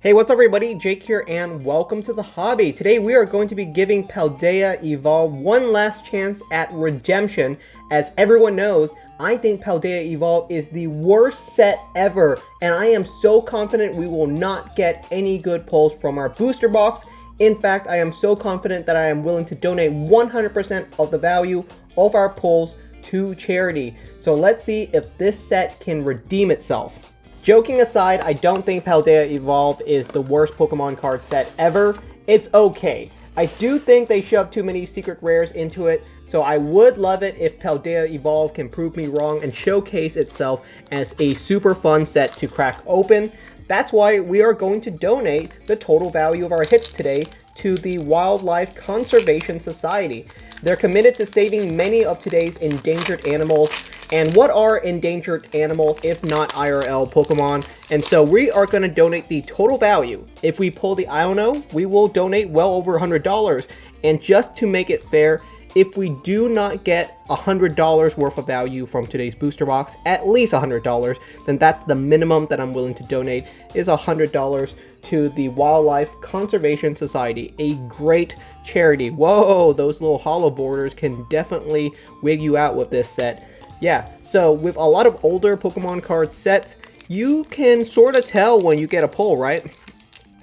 Hey, what's up everybody? Jake here and welcome to the hobby. Today we are going to be giving Paldea Evolved one last chance at redemption. As everyone knows, I think Paldea Evolved is the worst set ever, and I am so confident we will not get any good pulls from our booster box. In fact, I am so confident that I am willing to donate 100% of the value of our pulls to charity. So let's see if this set can redeem itself. Joking aside, I don't think Paldea Evolved is the worst Pokemon card set ever. It's okay. I do think they shoved too many secret rares into it, so I would love it if Paldea Evolved can prove me wrong and showcase itself as a super fun set to crack open. That's why we are going to donate the total value of our hits today to the Wildlife Conservation Society. They're committed to saving many of today's endangered animals. And what are endangered animals if not IRL Pokemon? And so we are going to donate the total value. If we pull the Iono, we will donate well over $100. And just to make it fair, if we do not get $100 worth of value from today's booster box, at least $100, then that's the minimum that I'm willing to donate, is $100 to the Wildlife Conservation Society, a great charity. Whoa, those little hollow borders can definitely wig you out with this set. Yeah, so with a lot of older Pokemon card sets, you can sort of tell when you get a pull, right?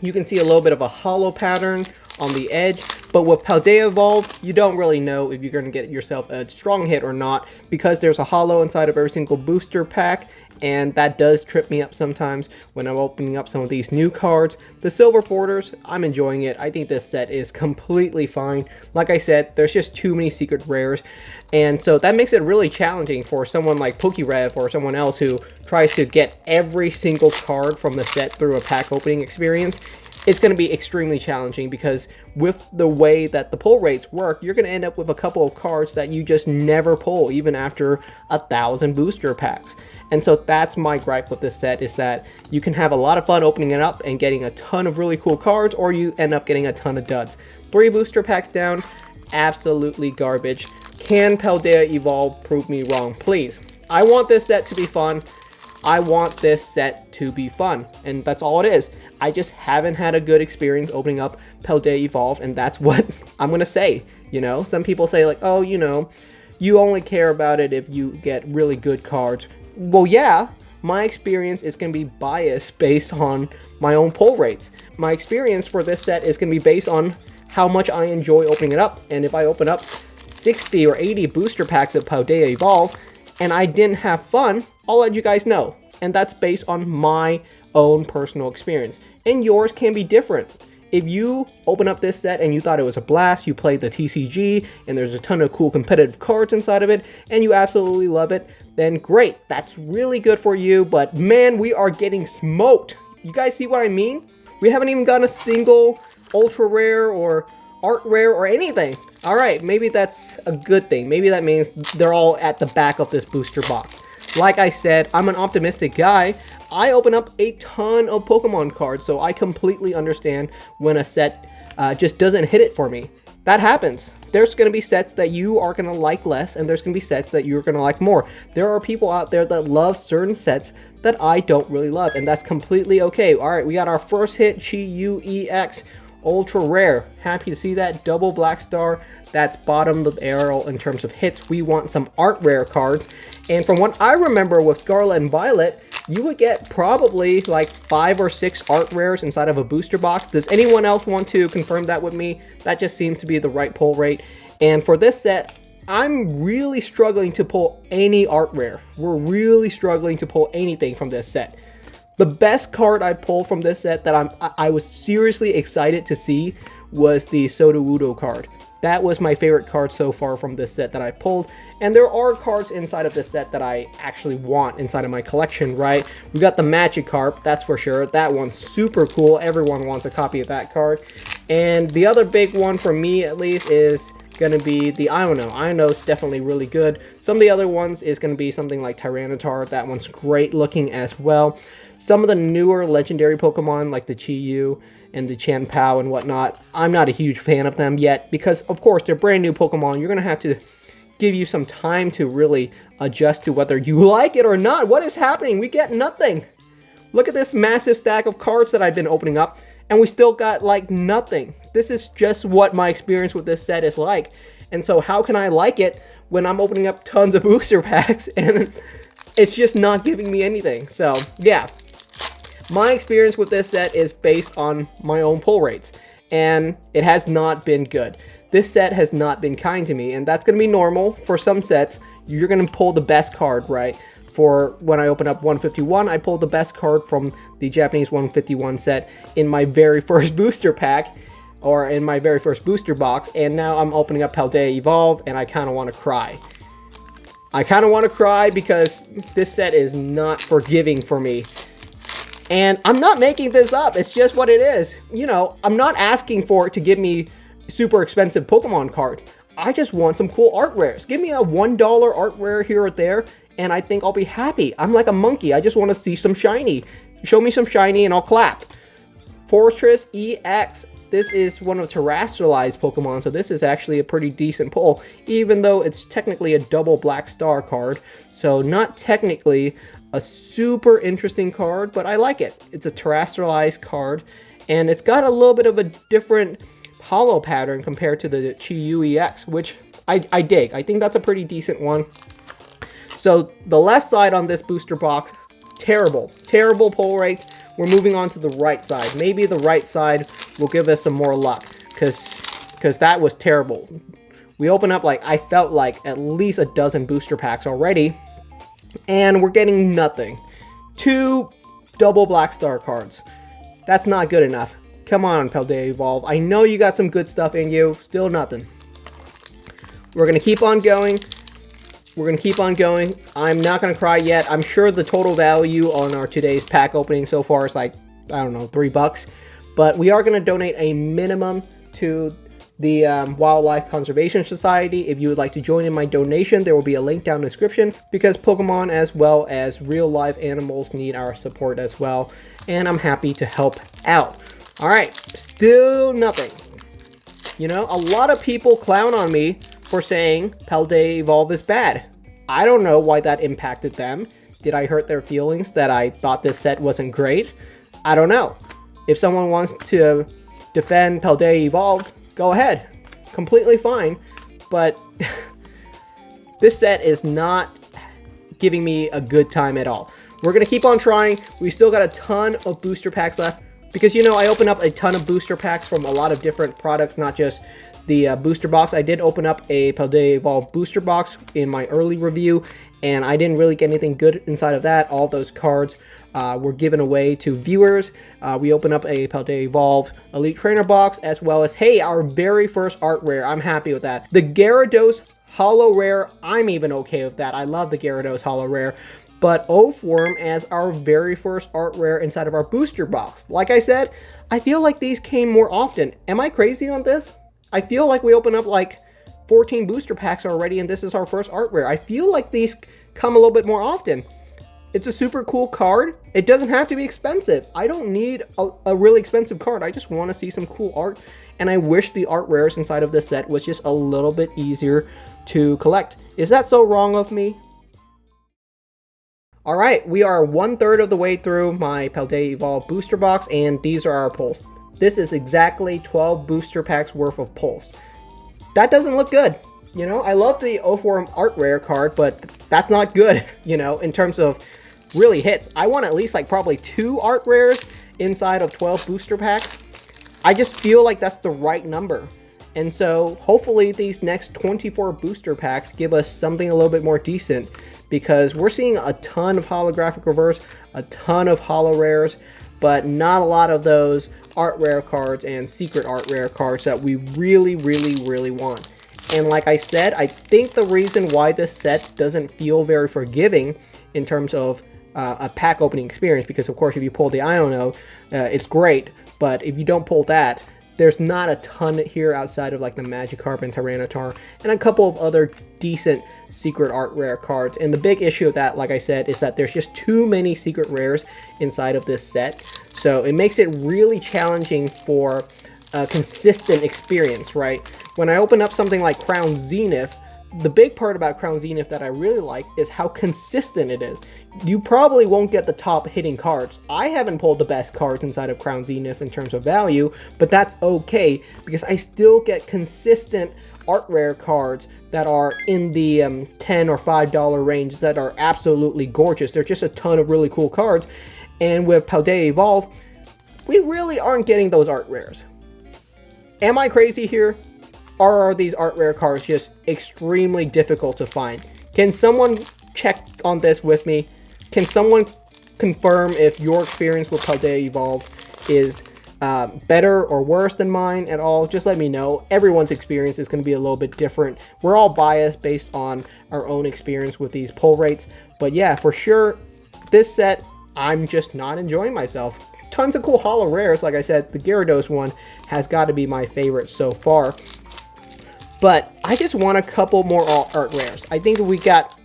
You can see a little bit of a hollow pattern on the edge, but with Paldea Evolved, you don't really know if you're going to get yourself a strong hit or not, because there's a hollow inside of every single booster pack, and that does trip me up sometimes when I'm opening up some of these new cards. The silver borders, I'm enjoying it. I think this set is completely fine. Like I said, there's just too many secret rares, and so that makes it really challenging for someone like PokeRev or someone else who tries to get every single card from the set through a pack opening experience. It's going to be extremely challenging because with the way that the pull rates work, you're going to end up with a couple of cards that you just never pull even after 1,000 booster packs. And so that's my gripe with this set, is that you can have a lot of fun opening it up and getting a ton of really cool cards, or you end up getting a ton of duds. 3 booster packs down, absolutely garbage. Can Paldea Evolved prove me wrong, please? I want this set to be fun. I want this set to be fun, and that's all it is. I just haven't had a good experience opening up Paldea Evolved, and that's what I'm gonna say. You know, some people say like, oh, you know, you only care about it if you get really good cards. Well, yeah, my experience is gonna be biased based on my own pull rates. My experience for this set is gonna be based on how much I enjoy opening it up, and if I open up 60 or 80 booster packs of Paldea Evolved and I didn't have fun, I'll let you guys know. And that's based on my own personal experience. And yours can be different. If you open up this set and you thought it was a blast, you played the TCG, and there's a ton of cool competitive cards inside of it, and you absolutely love it, then great. That's really good for you, but man, we are getting smoked. You guys see what I mean? We haven't even gotten a single ultra rare or art rare or anything. All right, maybe that's a good thing. Maybe that means they're all at the back of this booster box. Like I said, I'm an optimistic guy. I open up a ton of Pokemon cards, so I completely understand when a set just doesn't hit it for me. That happens. There's going to be sets that you are going to like less, and there's going to be sets that you're going to like more. There are people out there that love certain sets that I don't really love, and that's completely okay. All right, we got our first hit, Chi-Yu-EX Ultra Rare. Happy to see that. Double Black Star. That's bottom of the barrel in terms of hits. We want some art rare cards. And from what I remember with Scarlet and Violet, you would get probably like 5 or 6 art rares inside of a booster box. Does anyone else want to confirm that with me? That just seems to be the right pull rate. And for this set, I'm really struggling to pull any art rare. We're really struggling to pull anything from this set. The best card I pulled from this set that I was seriously excited to see was the Sudowoodo card. That was my favorite card so far from this set that I pulled. And there are cards inside of this set that I actually want inside of my collection, right? We got the Magikarp, that's for sure. That one's super cool. Everyone wants a copy of that card. And the other big one for me, at least, is going to be the Iono. Iono is definitely really good. Some of the other ones is going to be something like Tyranitar. That one's great looking as well. Some of the newer legendary Pokemon like the Chi-Yu and the Chanpao and whatnot, I'm not a huge fan of them yet because, of course, they're brand new Pokemon. You're going to have to give you some time to really adjust to whether you like it or not. What is happening? We get nothing. Look at this massive stack of cards that I've been opening up, and we still got like nothing. This is just what my experience with this set is like. And so how can I like it when I'm opening up tons of booster packs and it's just not giving me anything? So yeah, my experience with this set is based on my own pull rates, and it has not been good. This set has not been kind to me, and that's going to be normal. For some sets, you're going to pull the best card, right? For when I open up 151, I pulled the best card from the Japanese 151 set in my very first booster pack, or in my very first booster box, and now I'm opening up Paldea Evolved, and I kind of want to cry. I kind of want to cry because this set is not forgiving for me. And I'm not making this up, it's just what it is. You know, I'm not asking for it to give me super expensive Pokemon cards. I just want some cool art rares. Give me a $1 art rare here or there, and I think I'll be happy. I'm like a monkey, I just want to see some shiny. Show me some shiny and I'll clap. Fortress EX. This is one of terrestrialized Pokemon, so this is actually a pretty decent pull, even though it's technically a double Black Star card. So not technically a super interesting card, but I like it. It's a terrestrialized card, and it's got a little bit of a different hollow pattern compared to the Chi-Yu EX, which I dig. I think that's a pretty decent one. So the left side on this booster box, terrible pull rates. We're moving on to the right side. Maybe the right side will give us some more luck, because that was terrible. We opened up, like, I felt like at least a dozen booster packs already, and we're getting nothing. 2 double Black Star cards. That's not good enough. Come on, Paldea Evolved. I know you got some good stuff in you. Still nothing. We're going to keep on going. We're going to keep on going. I'm not going to cry yet. I'm sure the total value on our today's pack opening so far is like, I don't know, $3. But we are going to donate a minimum to the Wildlife Conservation Society. If you would like to join in my donation, there will be a link down in the description, because Pokemon as well as real life animals need our support as well. And I'm happy to help out. Alright, still nothing. You know, a lot of people clown on me for saying Paldea Evolved is bad. I don't know why that impacted them. Did I hurt their feelings that I thought this set wasn't great? I don't know. If someone wants to defend Paldea Evolved, go ahead. Completely fine. But this set is not giving me a good time at all. We're going to keep on trying. We still got a ton of booster packs left, because, you know, I open up a ton of booster packs from a lot of different products, not just the booster box. I did open up a Paldea Evolved booster box in my early review, and I didn't really get anything good inside of that. All of those cards were given away to viewers. We opened up a Paldea Evolved Elite Trainer box, as well as, hey, our very first art rare. I'm happy with that. The Gyarados Holo Rare, I'm even okay with that. I love the Gyarados Holo Rare. But Oathworm as our very first art rare inside of our booster box. Like I said, I feel like these came more often. Am I crazy on this? I feel like we opened up like 14 booster packs already, and this is our first art rare. I feel like these come a little bit more often. It's a super cool card. It doesn't have to be expensive. I don't need a really expensive card. I just want to see some cool art, and I wish the art rares inside of this set was just a little bit easier to collect. Is that so wrong of me? Alright, we are 1/3 of the way through my Paldea Evolved booster box, and these are our pulls. This is exactly 12 booster packs worth of pulls. That doesn't look good. You know, I love the Oathworm art rare card, but that's not good, you know, in terms of really hits. I want at least like probably 2 art rares inside of 12 booster packs. I just feel like that's the right number. And so hopefully these next 24 booster packs give us something a little bit more decent, because we're seeing a ton of holographic reverse, a ton of holo rares, but not a lot of those art rare cards and secret art rare cards that we really want. And like I said, I think the reason why this set doesn't feel very forgiving in terms of a pack opening experience, because of course if you pull the Iono, it's great, but if you don't pull that, there's not a ton here outside of like the Magikarp and Tyranitar and a couple of other decent secret art rare cards. And the big issue of that, like I said, is that there's just too many secret rares inside of this set. So it makes it really challenging for a consistent experience, right? When I open up something like Crown Zenith, the big part about Crown Zenith that I really like is how consistent it is. You probably won't get the top hitting cards. I haven't pulled the best cards inside of Crown Zenith in terms of value, but that's okay because I still get consistent art rare cards that are in the $10 or $5 range that are absolutely gorgeous. They're just a ton of really cool cards. And with Paldea Evolved, we really aren't getting those art rares. Am I crazy here? Or are these art rare cards just extremely difficult to find? Can someone check on this with me? Can someone confirm if your experience with Paldea Evolved is better or worse than mine at all? Just let me know. Everyone's experience is going to be a little bit different. We're all biased based on our own experience with these pull rates. But yeah, for sure, this set, I'm just not enjoying myself. Tons of cool holo rares. Like I said, the Gyarados one has got to be my favorite so far. But I just want a couple more art rares. I think we got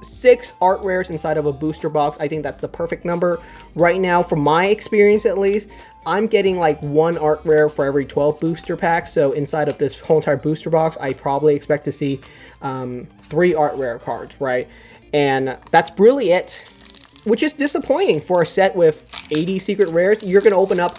6 art rares inside of a booster box. I think that's the perfect number. Right now, from my experience at least, I'm getting like 1 art rare for every 12 booster packs. So inside of this whole entire booster box, I probably expect to see 3 art rare cards, right? And that's really it, which is disappointing for a set with 80 secret rares. You're going to open up,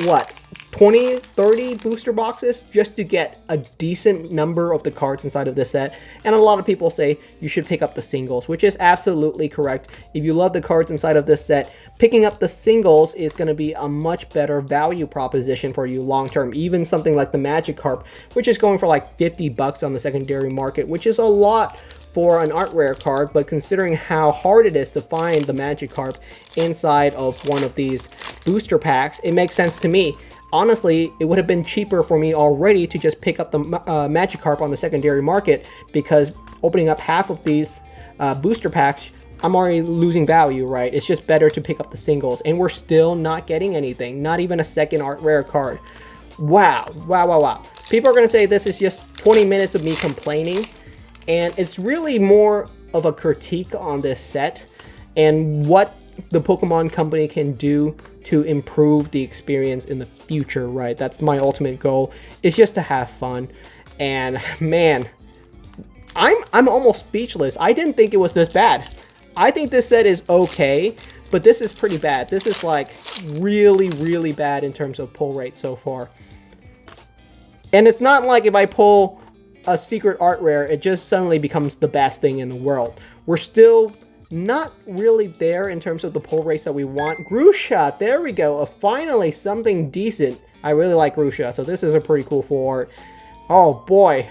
what, 20, 30 booster boxes just to get a decent number of the cards inside of this set. And a lot of people say you should pick up the singles, which is absolutely correct. If you love the cards inside of this set, picking up the singles is going to be a much better value proposition for you long term. Even something like the Magikarp, which is going for like 50 bucks on the secondary market, which is a lot for an art rare card, but considering how hard it is to find the Magikarp inside of one of these booster packs, it makes sense to me. Honestly, it would have been cheaper for me already to just pick up the Magikarp on the secondary market, because opening up half of these booster packs, I'm already losing value, right? It's just better to pick up the singles, and we're still not getting anything, not even a second art rare card. Wow, wow, wow, wow. People are going to say this is just 20 minutes of me complaining, and it's really more of a critique on this set and what the Pokemon Company can do to improve the experience in the future, right? That's my ultimate goal, is just to have fun. And man, I'm almost speechless. I didn't think it was this bad. I think this set is okay, but this is pretty bad. This is like really, really bad in terms of pull rate so far. And it's not like if I pull a secret art rare, it just suddenly becomes the best thing in the world. We're still not really there in terms of the pull rates that we want. Grusha, there we go. Finally, something decent. I really like Grusha, so this is a pretty cool full art. Oh boy.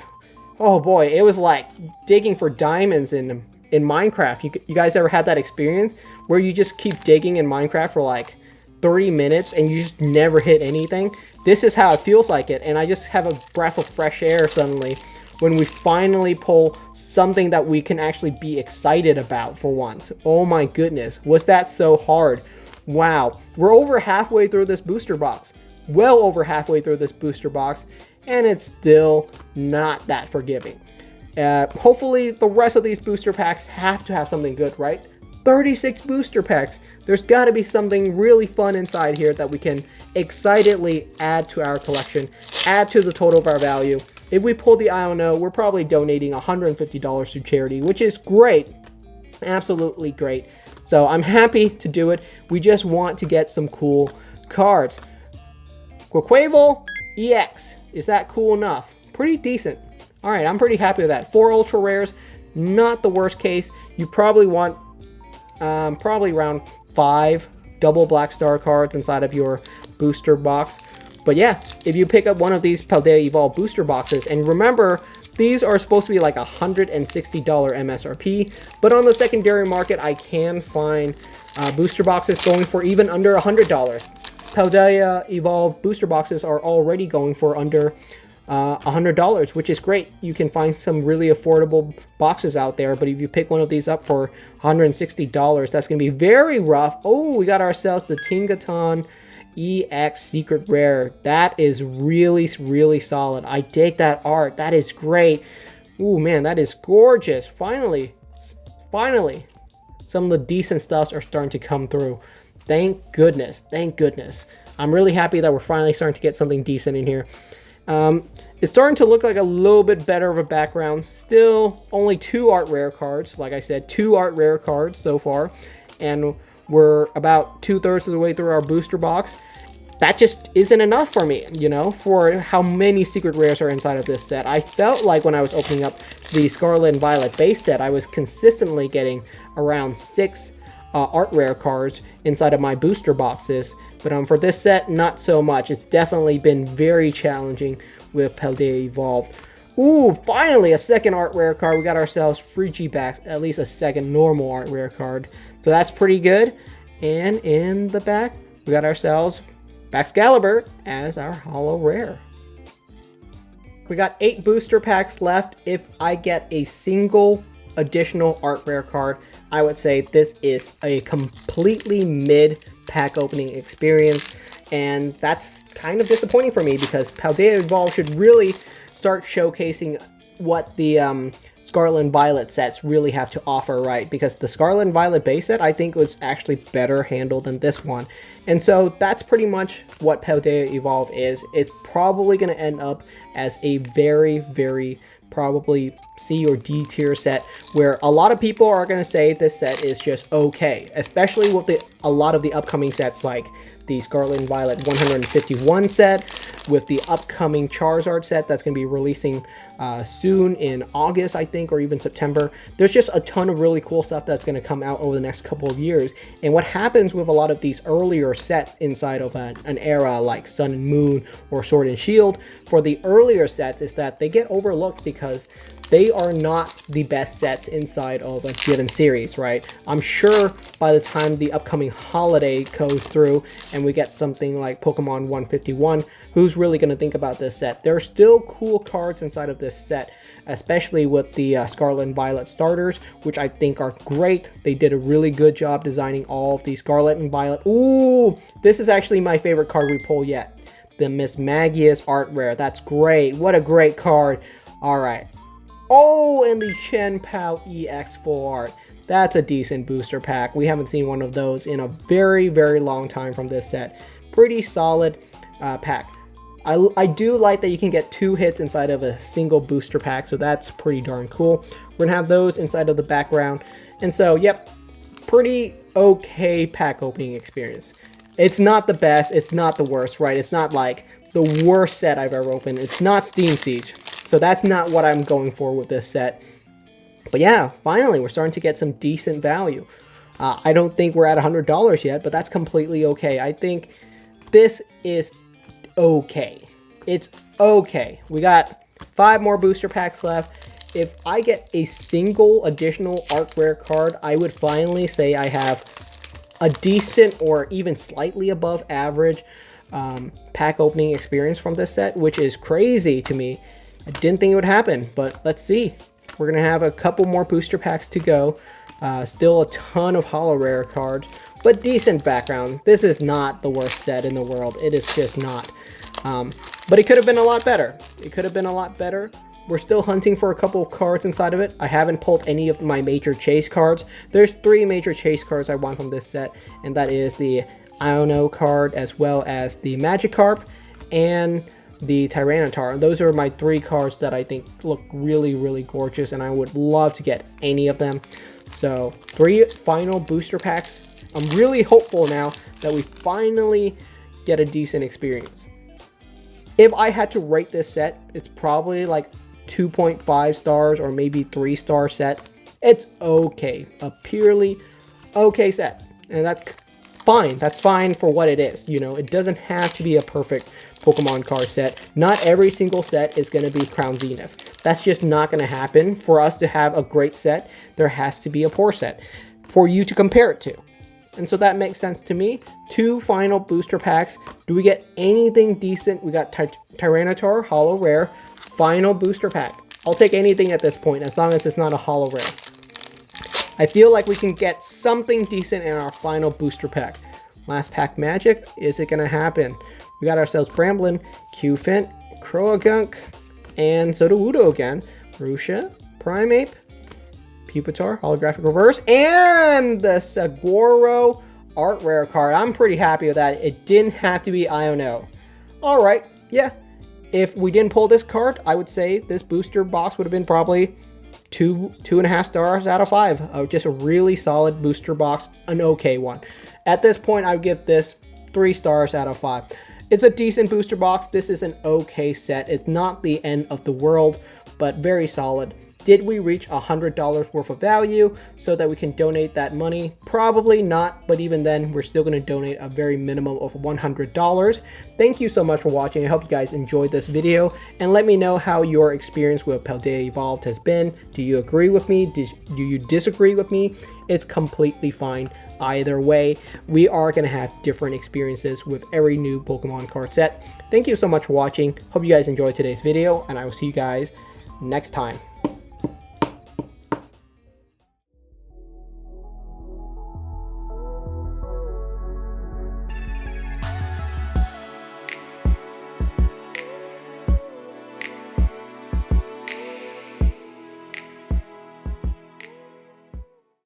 Oh boy, it was like digging for diamonds in Minecraft. You guys ever had that experience where you just keep digging in Minecraft for like 30 minutes and you just never hit anything? This is how it feels like it, and I just have a breath of fresh air suddenly when we finally pull something that we can actually be excited about for once. Oh my goodness, was that so hard? Wow, we're over halfway through this booster box. Well over halfway through this booster box, and it's still not that forgiving. Hopefully the rest of these booster packs have to have something good, right? 36 booster packs. There's got to be something really fun inside here that we can excitedly add to our collection, add to the total of our value. If we pull the Iono, we're probably donating $150 to charity, which is great. Absolutely great. So I'm happy to do it. We just want to get some cool cards. Quaquaval EX. Is that cool enough? Pretty decent. All right, I'm pretty happy with that. 4 ultra rares, not the worst case. You probably want probably around 5 double black star cards inside of your booster box. But yeah, if you pick up one of these Paldea Evolved booster boxes, and remember, these are supposed to be like $160 MSRP, but on the secondary market, I can find booster boxes going for even under $100. Paldea Evolved booster boxes are already going for under $100, which is great. You can find some really affordable boxes out there, but if you pick one of these up for $160, that's going to be very rough. Oh, we got ourselves the Tingaton EX Secret Rare. That is really, really solid. I dig that art. That is great. Ooh, man, that is gorgeous. Finally, some of the decent stuffs are starting to come through. Thank goodness. Thank goodness. I'm really happy that we're finally starting to get something decent in here. It's starting to look like a little bit better of a background. Still only 2 art rare cards. Like I said, 2 art rare cards so far. And we're about 2/3 of the way through our booster box. That just isn't enough for me, you know, for how many secret rares are inside of this set. I felt like when I was opening up the Scarlet and Violet base set, I was consistently getting around 6 art rare cards inside of my booster boxes. But for this set, not so much. It's definitely been very challenging with Paldea Evolved. Ooh, finally a second art rare card. We got ourselves Frigibacks, at least a second normal art rare card. So that's pretty good. And in the back, we got ourselves Baxcalibur as our holo rare. We got 8 booster packs left. If I get a single additional art rare card, I would say this is a completely mid pack opening experience, and that's kind of disappointing for me because Paldea Evolved should really start showcasing what the Scarlet and Violet sets really have to offer, right? Because the Scarlet and Violet base set, I think, was actually better handled than this one. And so that's pretty much what Paldea Evolved is. It's probably going to end up as a very, very probably C or D tier set, where a lot of people are going to say this set is just okay, especially with a lot of the upcoming sets like the Scarlet and Violet 151 set, with the upcoming Charizard set that's going to be releasing soon in August, I think, or even September. There's just a ton of really cool stuff that's going to come out over the next couple of years. And what happens with a lot of these earlier sets inside of an era like Sun and Moon or Sword and Shield, for the earlier sets, is that they get overlooked because they are not the best sets inside of a given series, right? I'm sure by the time the upcoming holiday goes through and we get something like Pokemon 151, who's really going to think about this set? There are still cool cards inside of this set, especially with the Scarlet and Violet starters, which I think are great. They did a really good job designing all of the Scarlet and Violet. Ooh, this is actually my favorite card we pull yet. The Miss Magius art rare. That's great. What a great card. All right. Oh, and the Chen Pao EX full art. That's a decent booster pack. We haven't seen one of those in a very, very long time from this set. Pretty solid pack. I do like that you can get 2 hits inside of a single booster pack, so that's pretty darn cool. We're gonna have those inside of the background. And so, yep, pretty okay pack opening experience. It's not the best, it's not the worst, right? It's not like the worst set I've ever opened. It's not Steam Siege. So that's not what I'm going for with this set. But yeah, finally, we're starting to get some decent value. I don't think we're at $100 yet, but that's completely okay. I think this is okay. It's okay. We got 5 more booster packs left. If I get a single additional art rare card, I would finally say I have a decent or even slightly above average pack opening experience from this set, which is crazy to me. I didn't think it would happen, but let's see. We're going to have a couple more booster packs to go. Still a ton of holo rare cards, but decent background. This is not the worst set in the world. It is just not. But it could have been a lot better. It could have been a lot better. We're still hunting for a couple of cards inside of it. I haven't pulled any of my major chase cards. There's 3 major chase cards I want from this set, and that is the Iono card, as well as the Magikarp, and the Tyranitar. Those are my 3 cards that I think look really, really gorgeous, and I would love to get any of them. So 3 final booster packs. I'm really hopeful now that we finally get a decent experience. If I had to rate this set, it's probably like 2.5 stars or maybe 3-star set. It's okay, a purely okay set, and that's fine. That's fine for what it is. You know, it doesn't have to be a perfect Pokemon card set. Not every single set is going to be Crown Zenith. That's just not going to happen. For us to have a great set, there has to be a poor set for you to compare it to. And so that makes sense to me. 2 final booster packs. Do we get anything decent? We got Tyranitar, holo rare, final booster pack. I'll take anything at this point, as long as it's not a holo rare. I feel like we can get something decent in our final booster pack. Last pack magic, is it going to happen? We got ourselves Bramblin, Qfint, Croagunk, and Sudowoodo again. Rusha, Primeape, Pupitar, holographic reverse, and the Saguaro art rare card. I'm pretty happy with that. It didn't have to be Iono. Alright, yeah. If we didn't pull this card, I would say this booster box would have been probably 2.5 stars out of 5. Just a really solid booster box, an okay one. At this point, I would give this 3 stars out of 5. It's a decent booster box. This is an okay set. It's not the end of the world, but very solid. Did we reach $100 worth of value so that we can donate that money? Probably not, but even then, we're still going to donate a very minimum of $100. Thank you so much for watching. I hope you guys enjoyed this video, and let me know how your experience with Paldea Evolved has been. Do you agree with me? Do you disagree with me? It's completely fine. Either way, we are going to have different experiences with every new Pokemon card set. Thank you so much for watching. Hope you guys enjoyed today's video, and I will see you guys next time.